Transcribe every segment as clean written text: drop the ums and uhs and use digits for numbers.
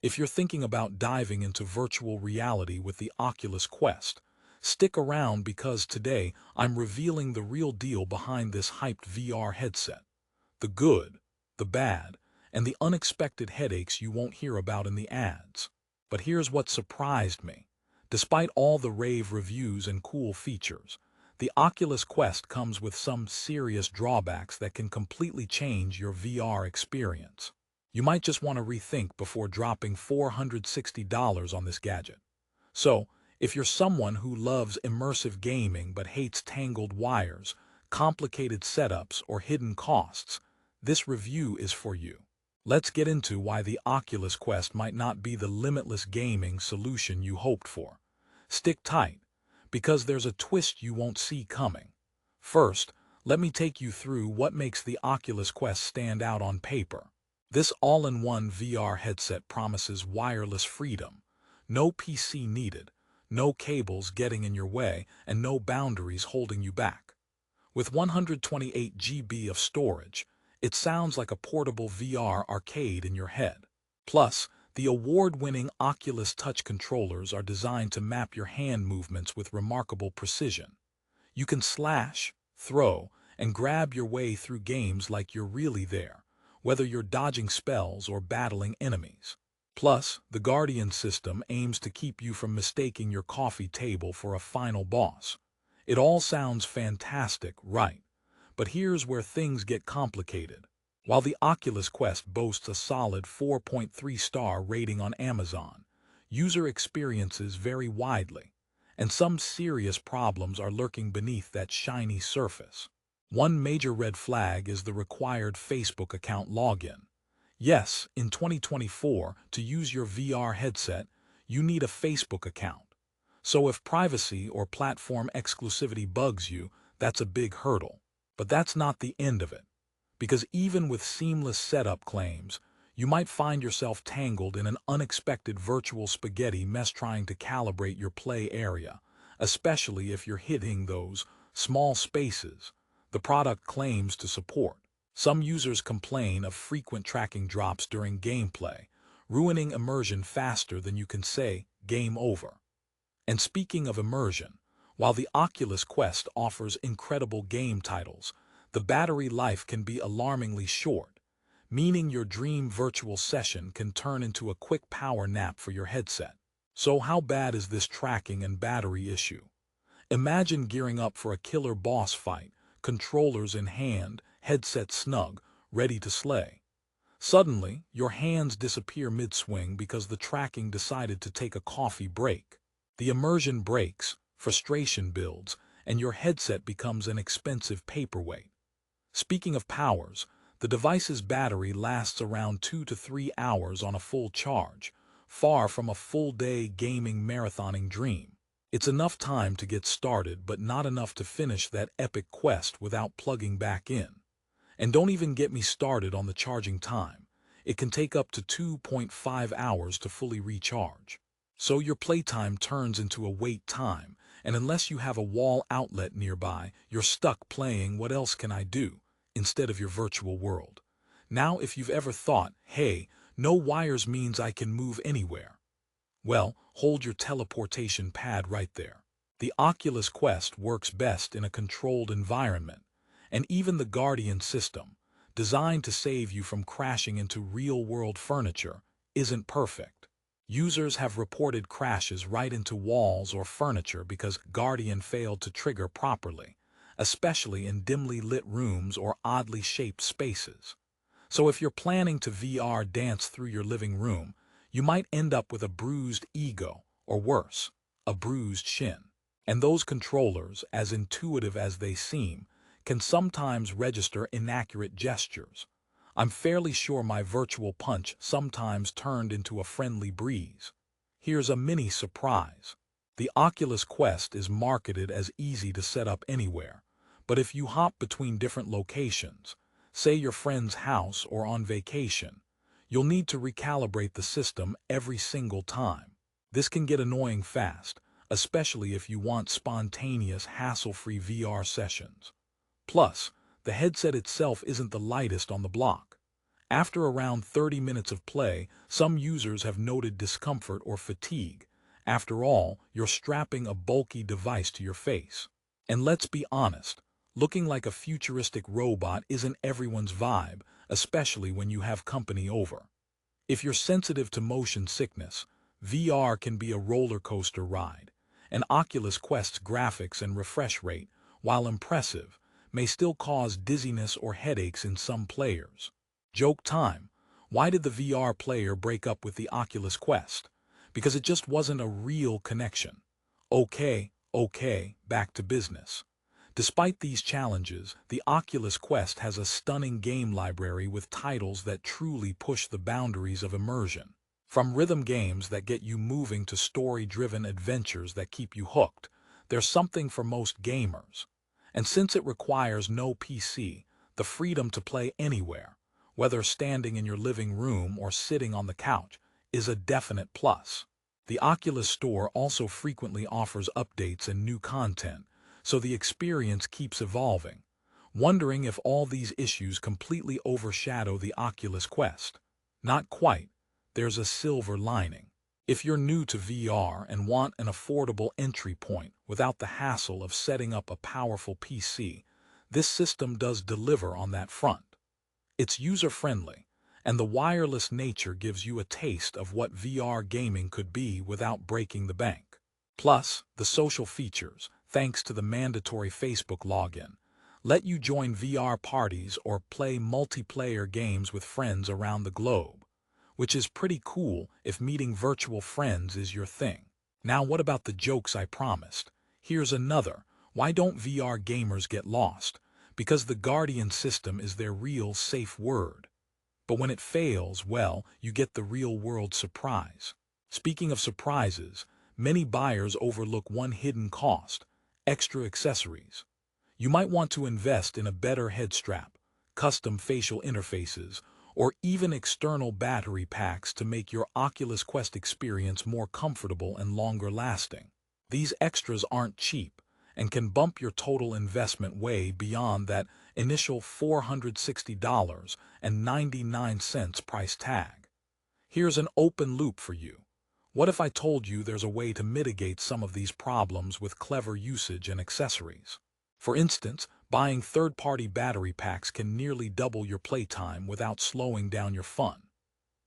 If you're thinking about diving into virtual reality with the Oculus Quest, stick around because today I'm revealing the real deal behind this hyped VR headset. The good, the bad, and the unexpected headaches you won't hear about in the ads. But here's what surprised me. Despite all the rave reviews and cool features, the Oculus Quest comes with some serious drawbacks that can completely change your VR experience. You might just want to rethink before dropping $460 on this gadget. So, if you're someone who loves immersive gaming but hates tangled wires, complicated setups, or hidden costs, this review is for you. Let's get into why the Oculus Quest might not be the limitless gaming solution you hoped for. Stick tight, because there's a twist you won't see coming. First, let me take you through what makes the Oculus Quest stand out on paper. This all-in-one VR headset promises wireless freedom. No PC needed, no cables getting in your way, and no boundaries holding you back. With 128 GB of storage, it sounds like a portable VR arcade in your head. Plus, the award-winning Oculus Touch controllers are designed to map your hand movements with remarkable precision. You can slash, throw, and grab your way through games like you're really there, whether you're dodging spells or battling enemies. Plus, the Guardian system aims to keep you from mistaking your coffee table for a final boss. It all sounds fantastic, right? But here's where things get complicated. While the Oculus Quest boasts a solid 4.3-star rating on Amazon, user experiences vary widely, and some serious problems are lurking beneath that shiny surface. One major red flag is the required Facebook account login. Yes, in 2024, to use your VR headset, you need a Facebook account. So if privacy or platform exclusivity bugs you, that's a big hurdle. But that's not the end of it. Because even with seamless setup claims, you might find yourself tangled in an unexpected virtual spaghetti mess trying to calibrate your play area, especially if you're hitting those small spaces the product claims to support. Some users complain of frequent tracking drops during gameplay, ruining immersion faster than you can say, "game over." And speaking of immersion, while the Oculus Quest offers incredible game titles, the battery life can be alarmingly short, meaning your dream virtual session can turn into a quick power nap for your headset. So how bad is this tracking and battery issue? Imagine gearing up for a killer boss fight, controllers in hand, headset snug, ready to slay. Suddenly, your hands disappear mid-swing because the tracking decided to take a coffee break. The immersion breaks, frustration builds, and your headset becomes an expensive paperweight. Speaking of powers, the device's battery lasts around 2 to 3 hours on a full charge, far from a full-day gaming marathoning dream. It's enough time to get started, but not enough to finish that epic quest without plugging back in. And don't even get me started on the charging time. It can take up to 2.5 hours to fully recharge. So your playtime turns into a wait time, and unless you have a wall outlet nearby, you're stuck playing "what else can I do" instead of your virtual world. Now, if you've ever thought, "Hey, no wires means I can move anywhere," well, hold your teleportation pad right there. The Oculus Quest works best in a controlled environment, and even the Guardian system, designed to save you from crashing into real-world furniture, isn't perfect. Users have reported crashes right into walls or furniture because Guardian failed to trigger properly, especially in dimly lit rooms or oddly shaped spaces. So if you're planning to VR dance through your living room, you might end up with a bruised ego, or worse, a bruised shin. And those controllers, as intuitive as they seem, can sometimes register inaccurate gestures. I'm fairly sure my virtual punch sometimes turned into a friendly breeze. Here's a mini surprise. The Oculus Quest is marketed as easy to set up anywhere, but if you hop between different locations, say your friend's house or on vacation, you'll need to recalibrate the system every single time. This can get annoying fast, especially if you want spontaneous, hassle-free VR sessions. Plus, the headset itself isn't the lightest on the block. After around 30 minutes of play, some users have noted discomfort or fatigue. After all, you're strapping a bulky device to your face. And let's be honest, looking like a futuristic robot isn't everyone's vibe, especially when you have company over. If you're sensitive to motion sickness, VR can be a roller coaster ride. And Oculus Quest's graphics and refresh rate, while impressive, may still cause dizziness or headaches in some players. Joke time. Why did the VR player break up with the Oculus Quest? Because it just wasn't a real connection. Okay, back to business. Despite these challenges, the Oculus Quest has a stunning game library with titles that truly push the boundaries of immersion. From rhythm games that get you moving to story-driven adventures that keep you hooked, there's something for most gamers. And since it requires no PC, the freedom to play anywhere, whether standing in your living room or sitting on the couch, is a definite plus. The Oculus Store also frequently offers updates and new content, so the experience keeps evolving. Wondering if all these issues completely overshadow the Oculus Quest? Not quite. There's a silver lining. If you're new to VR and want an affordable entry point without the hassle of setting up a powerful PC, this system does deliver on that front. It's user-friendly, and the wireless nature gives you a taste of what VR gaming could be without breaking the bank. Plus, the social features, thanks to the mandatory Facebook login, let you join VR parties or play multiplayer games with friends around the globe, which is pretty cool if meeting virtual friends is your thing. Now, what about the jokes I promised? Here's another. Why don't VR gamers get lost? Because the Guardian system is their real safe word. But when it fails, well, you get the real-world surprise. Speaking of surprises, many buyers overlook one hidden cost: extra accessories. You might want to invest in a better head strap, custom facial interfaces, or even external battery packs to make your Oculus Quest experience more comfortable and longer lasting. These extras aren't cheap and can bump your total investment way beyond that initial $460.99 price tag. Here's an open loop for you. What if I told you there's a way to mitigate some of these problems with clever usage and accessories? For instance, buying third-party battery packs can nearly double your playtime without slowing down your fun.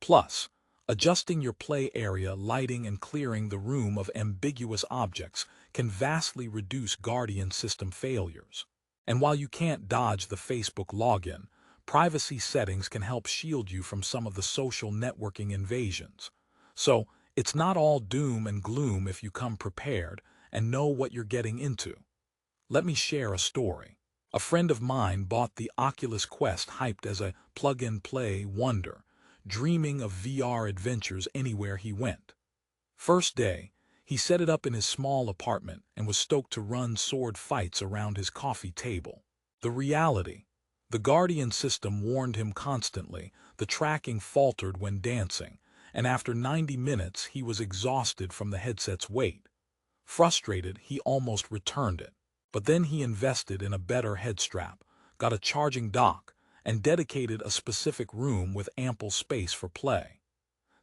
Plus, adjusting your play area lighting and clearing the room of ambiguous objects can vastly reduce Guardian system failures. And while you can't dodge the Facebook login, privacy settings can help shield you from some of the social networking invasions. So, it's not all doom and gloom if you come prepared and know what you're getting into. Let me share a story. A friend of mine bought the Oculus Quest hyped as a plug-and-play wonder, dreaming of VR adventures anywhere he went. First day, he set it up in his small apartment and was stoked to run sword fights around his coffee table. The reality: the Guardian system warned him constantly, the tracking faltered when dancing, and after 90 minutes he was exhausted from the headset's weight. Frustrated, he almost returned it. But then he invested in a better head strap, got a charging dock, and dedicated a specific room with ample space for play.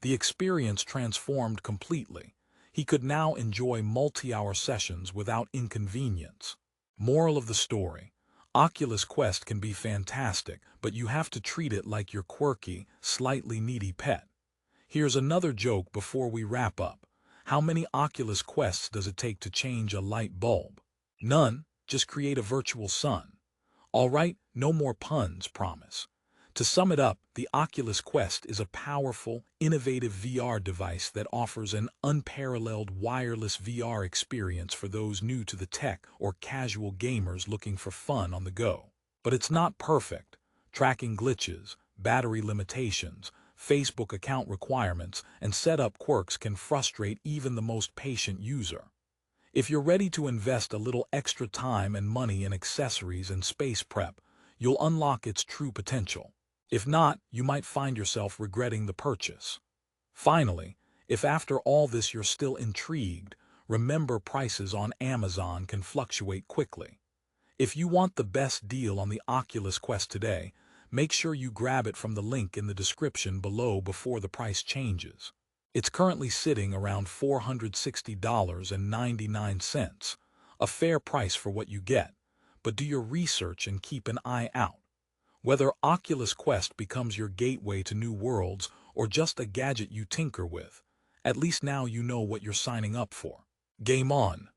The experience transformed completely. He could now enjoy multi-hour sessions without inconvenience. Moral of the story: Oculus Quest can be fantastic, but you have to treat it like your quirky, slightly needy pet. Here's another joke before we wrap up. How many Oculus Quests does it take to change a light bulb? None. Just create a virtual sun. All right, no more puns, promise. To sum it up, the Oculus Quest is a powerful, innovative VR device that offers an unparalleled wireless VR experience for those new to the tech or casual gamers looking for fun on the go. But it's not perfect. Tracking glitches, battery limitations, Facebook account requirements, and setup quirks can frustrate even the most patient user. If you're ready to invest a little extra time and money in accessories and space prep, you'll unlock its true potential. If not, you might find yourself regretting the purchase. Finally, if after all this you're still intrigued, remember prices on Amazon can fluctuate quickly. If you want the best deal on the Oculus Quest today, make sure you grab it from the link in the description below before the price changes. It's currently sitting around $460.99, a fair price for what you get, but do your research and keep an eye out. Whether Oculus Quest becomes your gateway to new worlds or just a gadget you tinker with, at least now you know what you're signing up for. Game on!